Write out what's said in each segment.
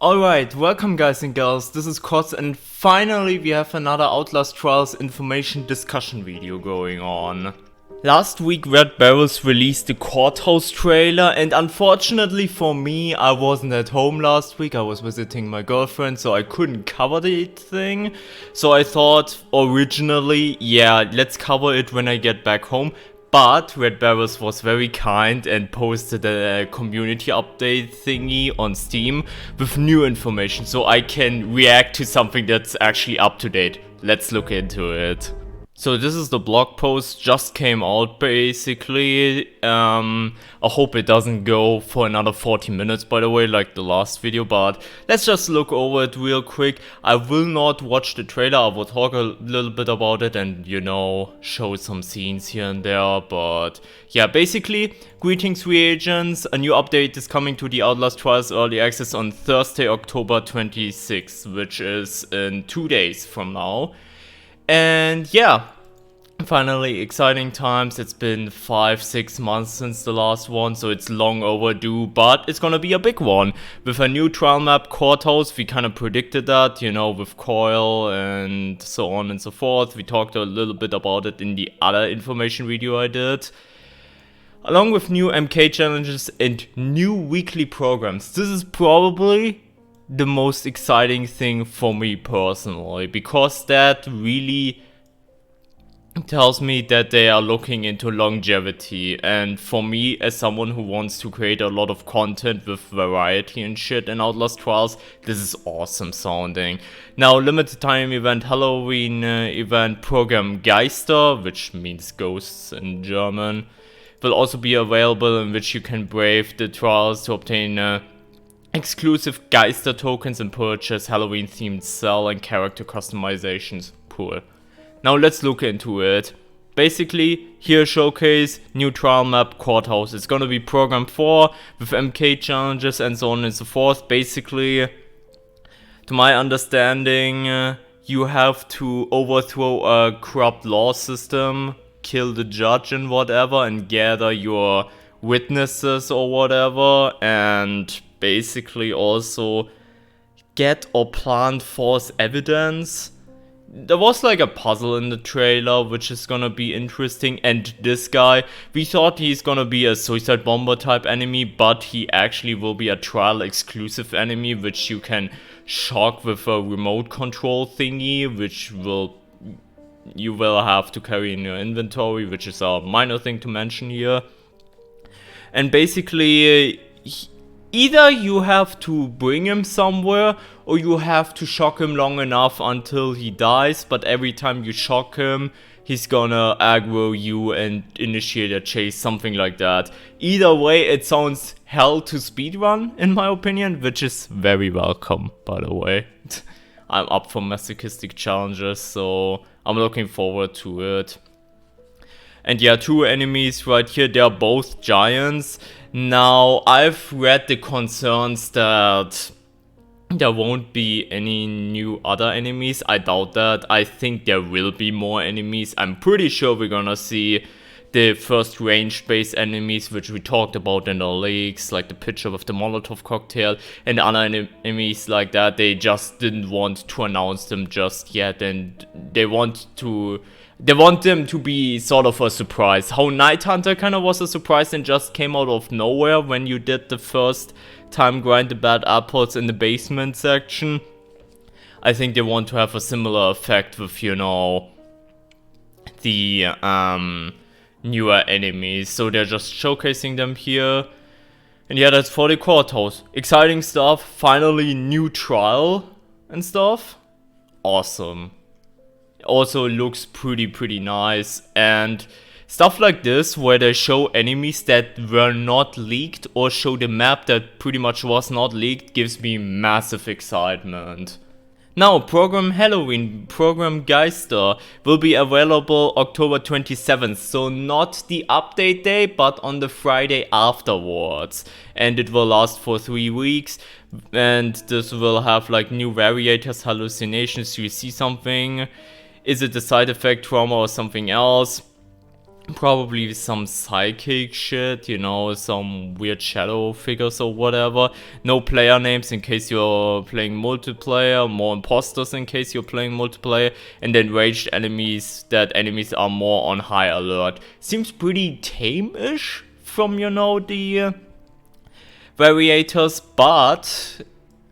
Alright, welcome guys and girls, this is Kotz and finally we have another Outlast Trials information discussion video going on. Last week Red Barrels released the courthouse trailer and unfortunately for me I wasn't at home last week, I was visiting my girlfriend so I couldn't cover the thing. So I thought originally, yeah, let's cover it when I get back home. But Red Barrels was very kind and posted a community update thingy on Steam with new information so I can react to something that's actually up to date. Let's look into it. So this is the blog post, just came out basically. I hope it doesn't go for another 40 minutes by the way, like the last video, but let's just look over it real quick. I will not watch the trailer, I will talk a little bit about it and, you know, show some scenes here and there, but yeah, basically, greetings reagents, a new update is coming to the Outlast Trials Early Access on Thursday, October 26th, which is in 2 days from now. And yeah, finally exciting times. It's been 5-6 months since the last one, so it's long overdue, but it's gonna be a big one. With a new trial map, Courthouse, we kind of predicted that, you know, with Coil and so on and so forth. We talked a little bit about it in the other information video I did. Along with new MK challenges and new weekly programs. This is probably the most exciting thing for me personally, because that really tells me that they are looking into longevity, and for me as someone who wants to create a lot of content with variety and shit in Outlast Trials, this is awesome sounding. Now, limited time event Halloween event program Geister, which means ghosts in German, will also be available, in which you can brave the trials to obtain exclusive Geister tokens and purchase Halloween themed cell and character customizations. Cool. Now let's look into it. Basically, here showcase, new trial map, Courthouse. It's gonna be program 4 with MK challenges and so on and so forth. Basically, to my understanding, you have to overthrow a corrupt law system, kill the judge and whatever, and gather your witnesses or whatever, and basically also get or plant false evidence. There was like a puzzle in the trailer which is gonna be interesting, and this guy, we thought he's gonna be a suicide bomber type enemy, but he actually will be a trial exclusive enemy which you can shock with a remote control thingy, which you will have to carry in your inventory, which is a minor thing to mention here. And basically, either you have to bring him somewhere, or you have to shock him long enough until he dies, but every time you shock him, he's gonna aggro you and initiate a chase, something like that. Either way, it sounds hell to speedrun, in my opinion, which is very welcome, by the way. I'm up for masochistic challenges, so I'm looking forward to it. And yeah, two enemies right here, they're both giants. Now, I've read the concerns that there won't be any new other enemies. I doubt that. I think there will be more enemies. I'm pretty sure we're gonna see the first range-based enemies, which we talked about in the leaks, like the picture with the Molotov cocktail, and other enemies like that. They just didn't want to announce them just yet, and they want them to be sort of a surprise. How Night Hunter kind of was a surprise and just came out of nowhere when you did the first time grind the bad apples in the basement section. I think they want to have a similar effect with, you know, the newer enemies. So they're just showcasing them here. And yeah, that's for the courthouse. Exciting stuff. Finally, new trial and stuff. Awesome. Also looks pretty nice, and stuff like this where they show enemies that were not leaked or show the map that pretty much was not leaked gives me massive excitement. Now, program Halloween, program Geister will be available October 27th, so not the update day, but on the Friday afterwards. And it will last for 3 weeks, and this will have like new variators, hallucinations. You see something? Is it a side effect, trauma, or something else? Probably some psychic shit, you know, some weird shadow figures or whatever. No player names in case you're playing multiplayer, more imposters in case you're playing multiplayer, and then raged enemies, that enemies are more on high alert. Seems pretty tame-ish from, you know, the variators, but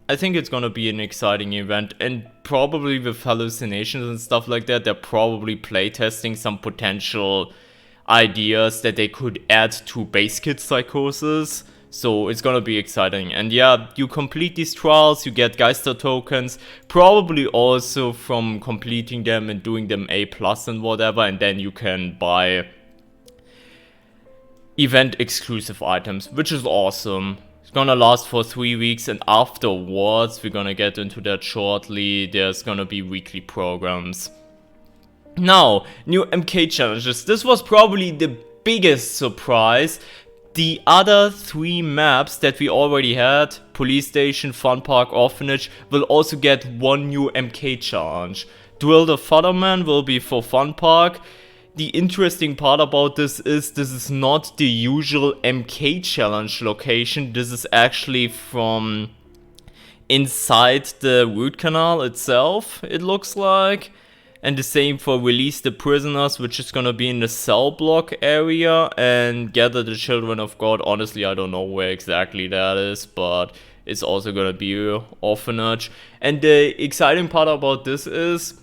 I think it's gonna be an exciting event, and probably with hallucinations and stuff like that, they're probably playtesting some potential ideas that they could add to base kit psychosis. So it's gonna be exciting. And yeah, you complete these trials, you get Geister tokens, probably also from completing them and doing them A+ and whatever, and then you can buy event exclusive items, which is awesome. It's gonna last for 3 weeks, and afterwards, we're gonna get into that shortly, there's gonna be weekly programs. Now, new MK challenges. This was probably the biggest surprise. The other 3 maps that we already had, Police Station, Fun Park, Orphanage, will also get 1 new MK challenge. Drill the Fatherman will be for Fun Park. The interesting part about this is not the usual MK challenge location. This is actually from inside the root canal itself, it looks like. And the same for Release the Prisoners, which is gonna be in the cell block area, and Gather the Children of God. Honestly, I don't know where exactly that is, but it's also gonna be an orphanage. And the exciting part about this is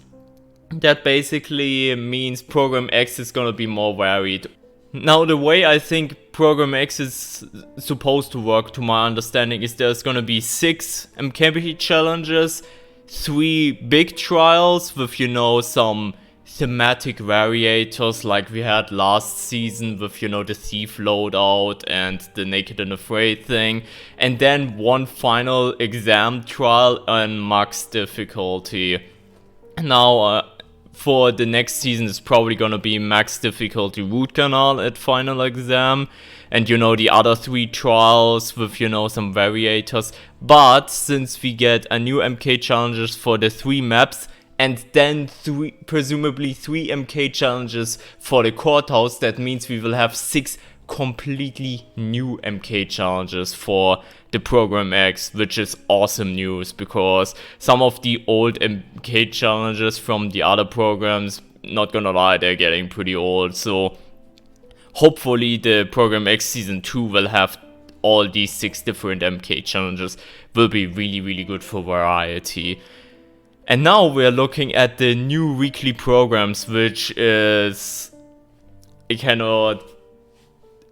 that basically means Program X is gonna be more varied. Now, the way I think Program X is supposed to work, to my understanding, is there's gonna be 6 MKB challenges, 3 big trials with, you know, some thematic variators like we had last season with, you know, the Thief loadout and the Naked and Afraid thing, and then 1 final exam trial on max difficulty. Now, for the next season, it's probably gonna be max difficulty root canal at final exam, and, you know, the other 3 trials with, you know, some variators. But since we get a new MK challenges for the 3 maps, and then presumably 3 MK challenges for the courthouse, that means we will have 6 completely new MK challenges for the Program X, which is awesome news, because some of the old MK challenges from the other programs, not gonna lie, they're getting pretty old. So hopefully the Program X Season 2 will have all these 6 different MK challenges. Will be really, really good for variety. And now we're looking at the new weekly programs, which is, I cannot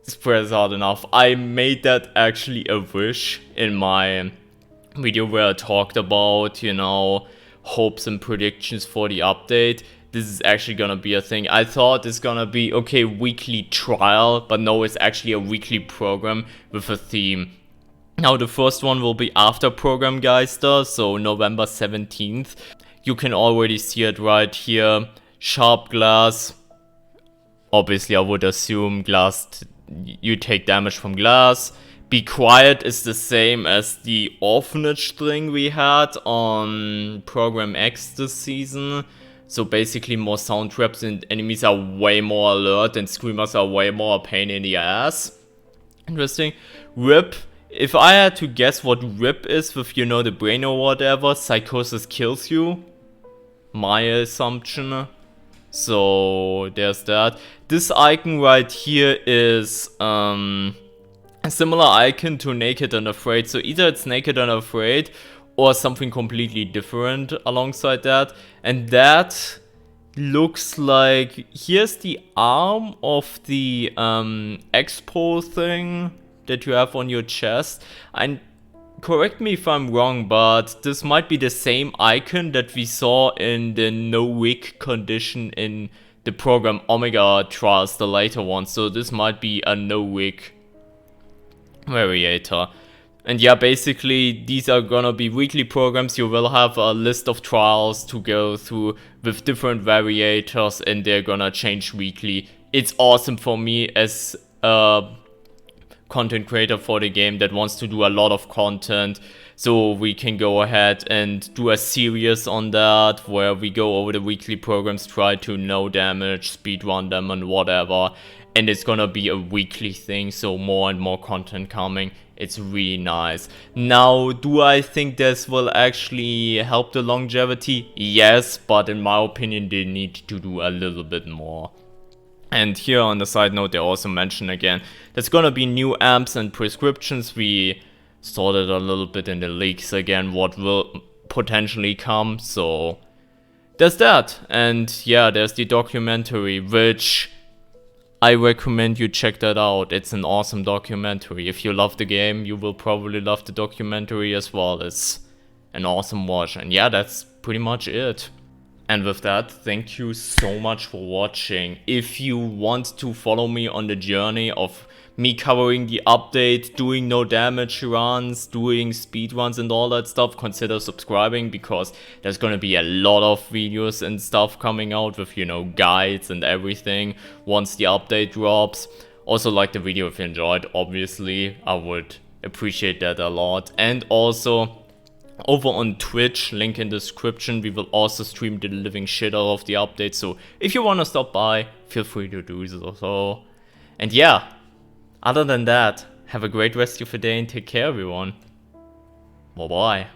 express out enough. I made that actually a wish in my video where I talked about, you know, hopes and predictions for the update. This is actually gonna be a thing. I thought it's gonna be, okay, weekly trial, but no, it's actually a weekly program with a theme. Now, the first one will be after Program Geister, so November 17th. You can already see it right here. Sharp Glass. Obviously, I would assume glass, you take damage from glass. Be Quiet is the same as the orphanage thing we had on Program X this season. So basically more sound traps, and enemies are way more alert, and screamers are way more a pain in the ass. Interesting. RIP. If I had to guess what RIP is with, you know, the brain or whatever, Psychosis kills you. My assumption. So there's that. This icon right here is a similar icon to Naked and Afraid. So either it's Naked and Afraid or something completely different alongside that. And that looks like, here's the arm of the expo thing that you have on your chest. And correct me if I'm wrong, but this might be the same icon that we saw in the no wig condition in the program Omega Trials, the later one. So this might be a no wig variator. And yeah, basically these are gonna be weekly programs. You will have a list of trials to go through with different variators, and they're gonna change weekly. It's awesome for me as a content creator for the game that wants to do a lot of content. So we can go ahead and do a series on that, where we go over the weekly programs, try to no damage, speedrun them and whatever. And it's gonna be a weekly thing, so more and more content coming. It's really nice. Now, do I think this will actually help the longevity? Yes, but in my opinion, they need to do a little bit more. And here on the side note, they also mention again, there's gonna be new amps and prescriptions. We saw that a little bit in the leaks again, what will potentially come, so there's that. And yeah, there's the documentary, which I recommend you check that out. It's an awesome documentary. If you love the game, you will probably love the documentary as well. It's an awesome watch. And yeah, that's pretty much it. And with that, thank you so much for watching. If you want to follow me on the journey of me covering the update, doing no damage runs, doing speed runs and all that stuff, consider subscribing, because there's gonna be a lot of videos and stuff coming out with, you know, guides and everything once the update drops. Also, like the video if you enjoyed, obviously, I would appreciate that a lot. And also, over on Twitch, link in the description, we will also stream the living shit out of the update, so if you wanna stop by, feel free to do so. And yeah, other than that, have a great rest of your day and take care, everyone. Bye bye.